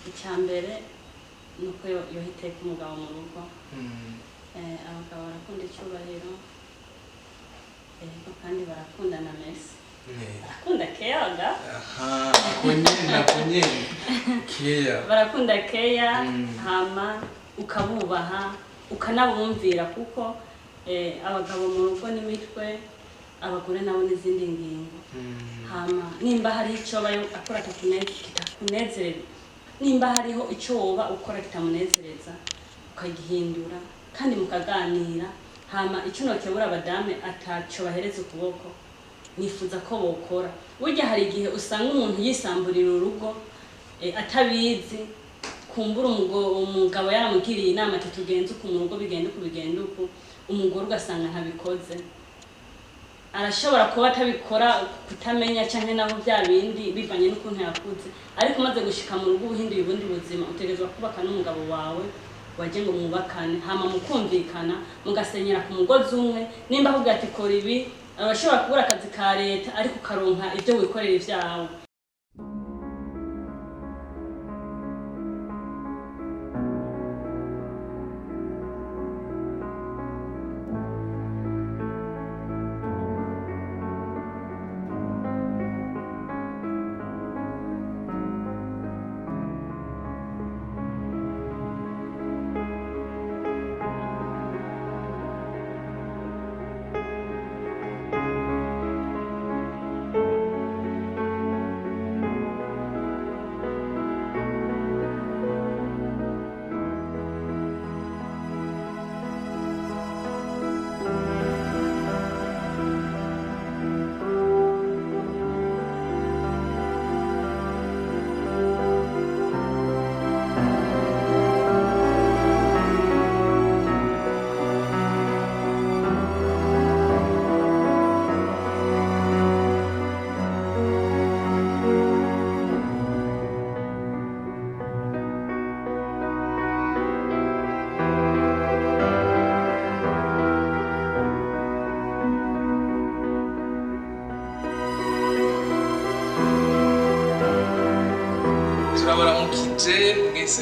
icyambere nuko yohiteka umugabo mu rugo. Abagabo barakunda icyubahiro kandi barakunda na Merci. Barakunda Keya ga? Kunye Keya. Barakunda Keya hama ukabubaha ukanabumvira kuko abagabo mu rugo n'imitwe abagore nabo n'izindi ngingo. Hama nimba hari icyo bayo akora kitakunezereza, nimba hariho icyo woba ukora kitamunezereza ukagihindura kandi mukaganira. Hama icyo nokebura abadame ataco bahereza ukuboko nifuza ko bokora. Burya hari igihe usanga umuntu yisamburira urugo atabizi, kumbura umugabo yaramugiriye inama ati tugenze uko mu rugo bigenda uko, umugore ugasanga ntabikoze. Arashobora kuba atabikora kutamenya canke naho bya bindi bivanye n'ukuntu yakuze, ariko umaze gushika mu rugo ubuhinduye ubundi buzima utegerezwa kubaka n'umugabo wawe waje ngo mubakane. Hama mukumvikana mugasenyera ku mugozi umwe. Nimba avuga ati kora ibi, abashobora kubura akazi ka leta ariko ukaronka ibyo wikorera ivyawe.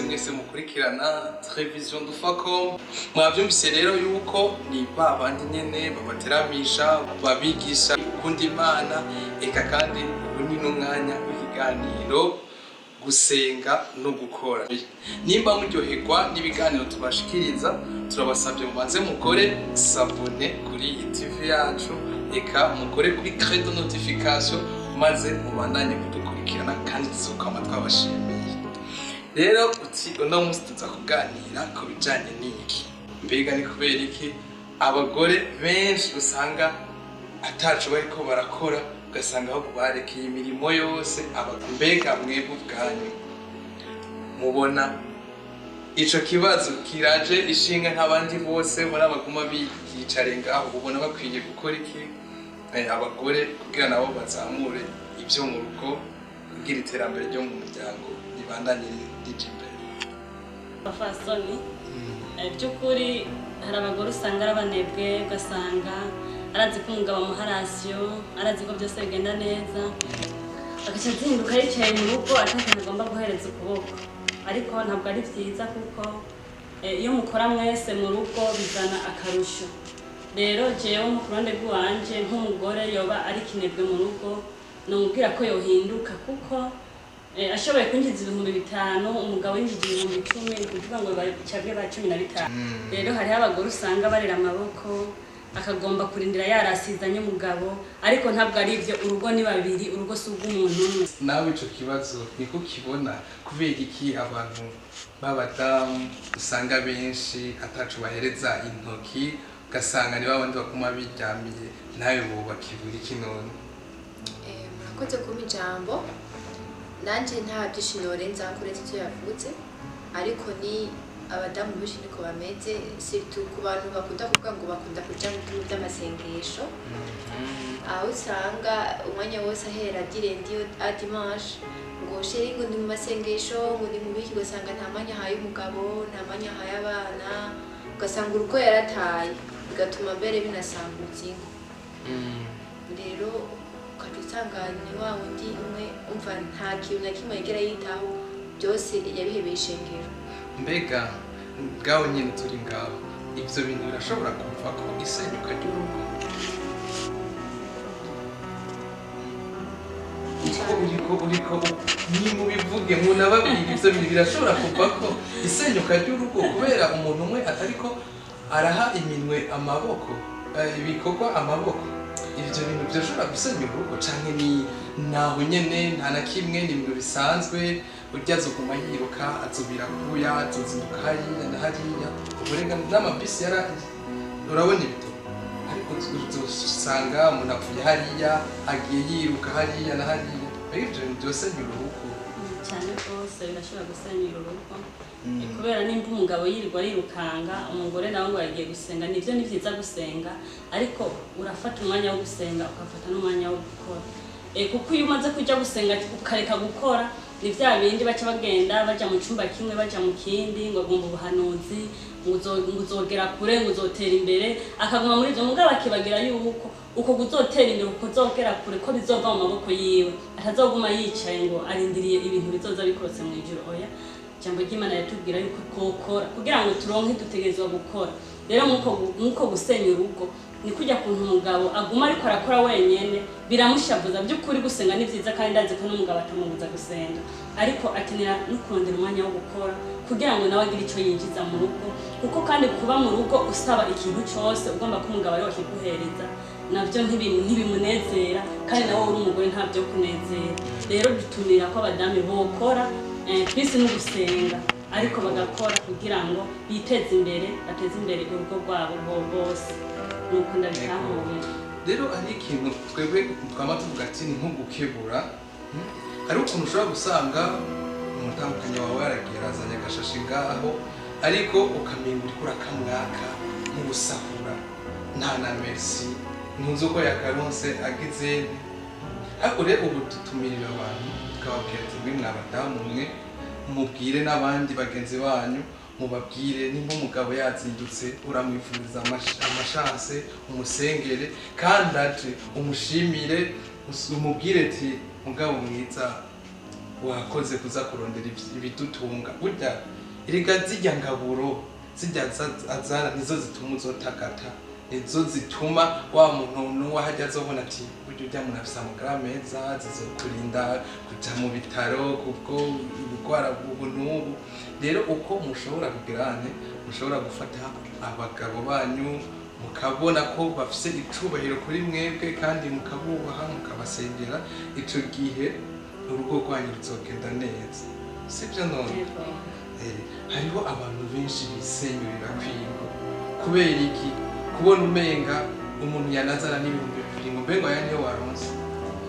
Mwese mukurikirana television Ndufacom. Mwavyumvise rero yuko ni babandi nyene babateramisha babigisha kundi Imana, eka kandi ubu ni n'umwanya w'ikiganiro gusenga no gukora. Nimba muryoherwa n'ibiganiro tubashikiriza, turabasabye mubanze mukore sabone kuri iyi TV yacu, eka mukore kuri cloche de notification maze mubandanye kudukurikirana kandi tuzokama twabashimiye. Rero uti uno munsi tuza kuganira ku bijanye n'iki. Mbega ni kubera iki abagore benshi usanga ataco bariko barakora, ugasanga aho barekeye imirimo yose. Mbega mwebwe ubwanyu mubona ico kibazo kiraje ishinga nk'abandi bose muri abaguma biyicare ngaho, ubona bakwiye gukora iki abagore kugira nabo bazamure ibyo mu rugo, kugira iterambere ryo mu muryango ribandanye rijimbe? Bafasoni by'ukuri hari abagore usanga arabanebwe, ugasanga arazi ko umugabo amuharasiyo, arazi ko byose bigenda neza, agaca azinduka yicaye mu rugo atakintu agomba guhereza ukuboko. Ariko ntabwo ari byiza kuko iyo mukora mwese mu rugo bizana akarusho. Rero jewe mu kuruhande rwanje nk'umugore yoba ari kinebwe mu rugo, nomubwira ko yohinduka kuko ashoboye kwinjiza 5,000 umugabo yinjije 10,000 kuvuga ngo bacabwe ba 15. Rero hari abagore usanga barira amaboko akagomba kurindira yarasizanye umugabo, ariko ntabwo ari ivyo. Urugo ni babiri, urugo si ubw'umuntu umwe. Nawe ico kibazo niko kibona kubera iki abantu babadamu usanga benshi atacu bahereza intoki, ugasanga ni babandi bakuma biryamiye, nawe bo bakibura iki none? Murakoze kuma ijambo. Nanje nta byishimo renza kuretse icyo yavutse, ariko ni abadamu benshi niko bameze, surtout ku bantu bakunda kuvuga ngo bakunda kuja mu bintu by'amasengesho. Aho usanga umwanya wose ahera direndi a dimanche ngo sheri ngo ndi mu masengesho, ngo ndi mu biki, ugasanga nta mwanya haye umugabo, nta mwanya haye abana, ugasanga urugo yarataye, bigatuma mbere binasambutse ingo. Rero ukajya usanga ni wa wundi umwe umva nta kintu na kimwe yigera yitaho, byose yabihebeye ishengero. Mbega ngaho nyine turi ngaho ibyo bintu birashobora kuva ko isenyuka ry'urugo uriko nimba ubivuge munababwira ibyo bintu birashobora kuva ko isenyuka ry'urugo kubera umuntu umwe atariko araha iminwe amaboko ibikorwa amaboko ibyo bintu byashobora gusenya urugo canke ni naho nyene nta na kimwe ni ibintu bisanzwe urya azoguma yiruka azubira kuya azozinduka hariya na hariya uburega n'amabisi urabona ibyo ariko uzosanga umuntu avuye hariya agiye yiruka hariya na hariya ibyo bintu byosenya urugo cyane rwose birashobora gusenya urugo kubera nimba umugabo yirirwa yirukanga umugore nawe ngo yagiye gusenga nivyo ni vyiza gusenga ariko urafata umwanya wo gusenga ukafata n'umwanya wo gukora kuko iyo umaze kujya gusenga ukareka gukora ni vya bindi baca bagenda baja mu cyumba kimwe baja mu kindi ngo agomba ubuhanuzi nguzogera kure nguzotera imbere akaguma muri ivyo mugabo akibagira yuko uko guzotera imbere uko zogera kure ko bizova mu maboko yiwe atazoguma yicaye ngo arindiriye ibintu bizoza bikorotse mu ijuru oya jambo ry'Imana yatubwira yuko kokora kugira ngo turonke dutegerezwa gukora rero muko gusenya urugo ni kujya kuntu umugabo aguma ariko arakora wenyene biramushavuza by'ukuri gusenga ni vyiza kandi ndazi ko n'umugabo atamubuza gusenga ariko akenera no kurondera umwanya wo gukora kugira ngo nawe agire ico yinjiza mu rugo kuko kandi kuba mu rugo usaba ikintu cyose ugomba ko umugabo ari wakiguhereza navyo ntibimunezera kandi nawe uri umugore ntabyo kunezera rero bitumira ko abadami bokora twese no gusenga ariko bagakora kugira ngo biteze imbere bateze imbere urugo rwabo bose nuko ndabitahuye rero ari ikintu twebwe twama tuvuga ati ni nko gukebura hari ukuntu ushobora gusanga umutandukanye wawe yaragiye arazanye agashashi ngaho ariko ukamenga uriko urakamwaka nk'ubusahura nta na merci ntuzi uko yakaronse agize ariko rero ubu dutumirira abantu tukababwira ati mwe mwabadamu mwe mubwire n'abandi bagenzi banyu mubabwire nimba umugabo yazindutse uramwifuriza amashanse umusengere kandi ati umushimire umubwire ati mugabo mwiza wakoze kuza kurondera ibidutunga burya erega zijya ngaburo zijya azana nizo zituma uzotakata nizo zituma wa muntu wahajya azobona ati burya ujya umuntu afise amagara meza zizokurinda kuja mu bitaro kubwo gukora ubu n'ubu rero uko mushobora kugirane mushobora gufata abagabo banyu mukabona ko bafise icubahiro kuri mwebwe kandi mukabubaha mukabasengera ico gihe urugo rwanyu ruzogenda neza sibyo none hariho abantu benshi bisenyurira kwingo kubera iki kubona umenga umuntu yanazana n'ibihumbi 2 ngo mbengo yaniyo waronse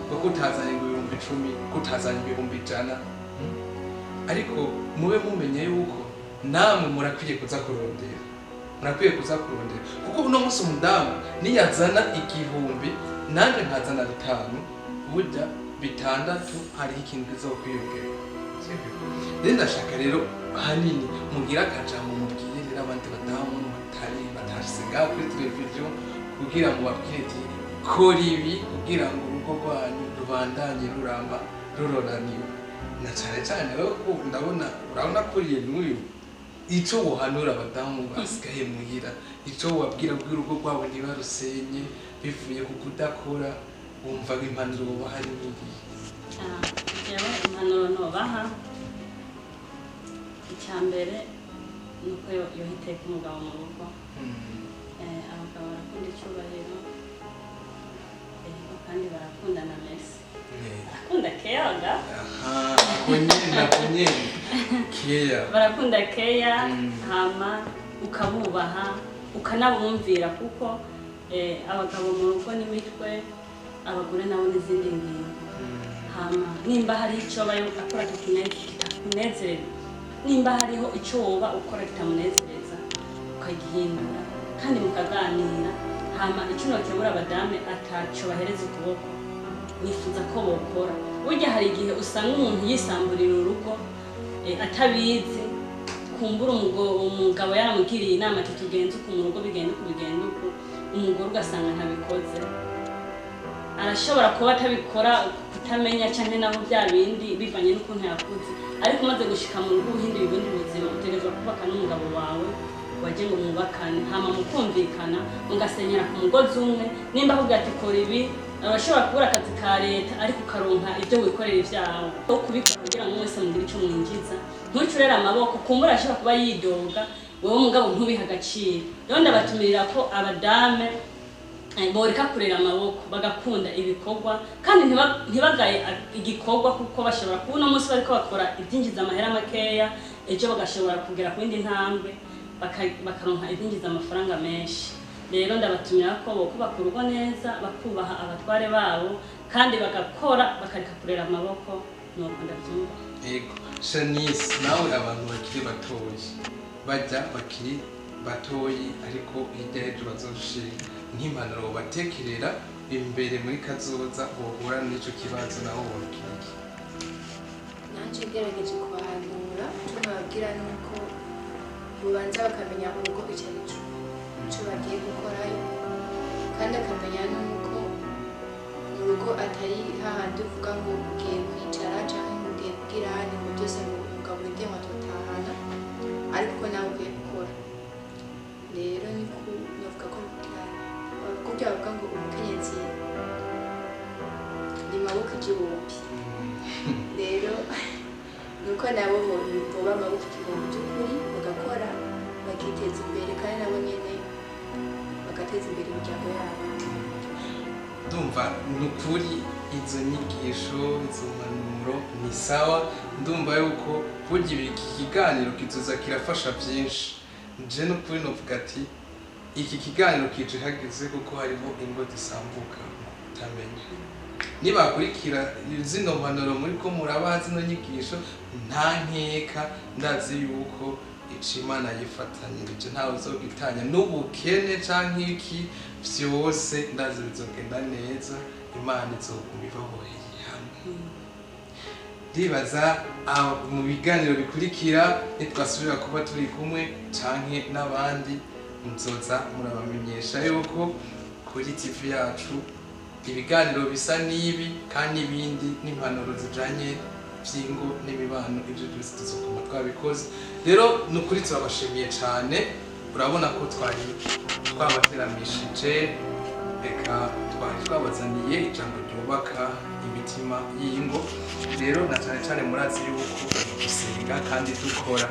ko kutazanye ngo 10,000 kutazanye 100 ariko mube mumenye yuko namwe murakwiye kuza kurondera kuko uno munsi umudamu niyazana 1,000 nanje nkazana 5 burya 6 hari ikintu kizokwiyongera rero ndashaka rero hanini mugira akajambo mubwirira abandi badamu batashyiga kuri televiziyo kugira ngo babwire ati kora ibi kugira ngo urugo rwanyu rubandanye ruramba ruroraniwe na cyane cyane rero urabona kuriye n'uyu ico wohanura abadamu basigaye muhira ico wabwira bw'urugo rwabo ntibarusenye bivuye ku kudakora wumva impanuro bahari n'iki yewe impanuro nobaha icyambere nuko yohiteka umugabo mu rugo abagabo barakunda icyubahiro kandi barakunda na Merci barakunda Keya Keya barakunda Keya hama ukabubaha ukanabumvira kuko abagabo mu rugo n'imitwe abagore nabo n'izindi ngingo hama nimba hari icyo bayo akora kitakunezereza nimba hariho icyo woba ukora kitamunezereza ukagihindura kandi mukaganira hama icyo nokebura abadame ataco bahereza ukuboko nifuza ko bokora burya hari igihe usanga umuntu yisamburira urugo atabizi kumbura umugabo yaramugiriye inama ati tugenze uko mu rugo bigenda uko umugore ugasanga ntabikoze arashobora kuba atabikora kutamenya cyane naho bya bindi bivanye n'ukuntu yakuze ariko umaze gushika mu rugo uhinduye ubundi buzima utegerezwa kubaka n'umugabo wawe waje ngo mwubakane hama mukumvikana mugasenyera ku mugozi umwe nimba akubwira ati kora ibi arashobora kubura akazi ka leta ariko ukaronka ibyo wikorera ivyawe aho kubikora kugira ngo mwese mugire ico mwinjiza ntucurera amaboko kumbura ashobora kuba yidoga wewe mugabo ntubiha agaciro rero ndabatumirira ko abadame boreka kurera amaboko bagakunda ibikorwa kandi ntibagaye igikorwa kuko bashobora kubona umunsi bariko bakora ibyinjiza amahera makeya ejo bagashobora kugera ku yindi ntambwe bakaronka ibyinjiza amafaranga menshi rero ndabatumira ko bokubaka urugo neza bakubaha abatware babo kandi bagakora bakareka kurera amaboko nuko ndavyumva yego Chanisse nawe abantu bakiri batoyi bajya bakiri batoyi ariko hirya y'ejo bazoshinga nk'impanuro batekerera imbere muri kazoza bohura n'ico kibazo naho wokiriki nanje ngerageje kubahanura cyo nababwira nuko bubanza bakamenya urugo icarico ico bagiye gukorayo kandi akamenya nuko urugo atari hahandi uvuga ngo ugiye kwicara canke ngo ugiye kugira handi ngo byose ngo umugabo inde watotahana ariko nawe ugiye gukora rero niko navuga ko kugira bavuga ngo umukenyezi ni maboko igihumbi rero nuko nabo boba amaboko igihumbi by'ukuri bagakora bakiteza imbere kandi nabo nyene bagateza imbere imiryango yabo ndumva nukuri izo nyigisho izo mpanuro ni sawa ndumva yuko burya iki kiganiro kizoza kirafasha byinshi nje nukuri novuga ati iki kiganiro kije hageze kuko hariho ingo zisambuka utamenya nibakurikira zino mpanuro muri ko murabaha zino nyigisho nta nkeka ndazi yuko Imana yifatanyirije ntawe uzogitanya n'ubukene canke iki vyose ndazi bizogenda neza Imana izoguma ibaboheye hamwe ndibaza mu biganiro bikurikira nitwasubira kuba turi kumwe canke n'abandi nzoza murabamenyesha yuko kuri TV yacu ibiganiro bisa n'ibi kandi ibindi n'impanuro zijanye byingo n'imibano ibyo byose tuzokoma twabikoze rero nukuri turabashimiye cyane urabona ko twabateramishije reka twabazaniye ijambo ryubaka imitima y'ingo rero na cyane murazi yuko gusenga kandi dukora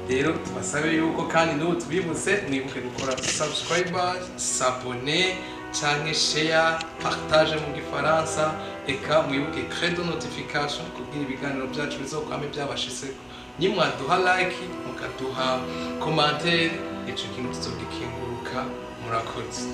rero tubasabe yuko kandi n'ubu tubibutse mwibuke gukora subscribe s'abonner canke share partage mu gifaransa eka mwibuke credo notification kugira ibiganiro byacu bizokwame byabashitse nimwaduha like mukaduha commentaire ico kintu tuzogikenguruka murakoze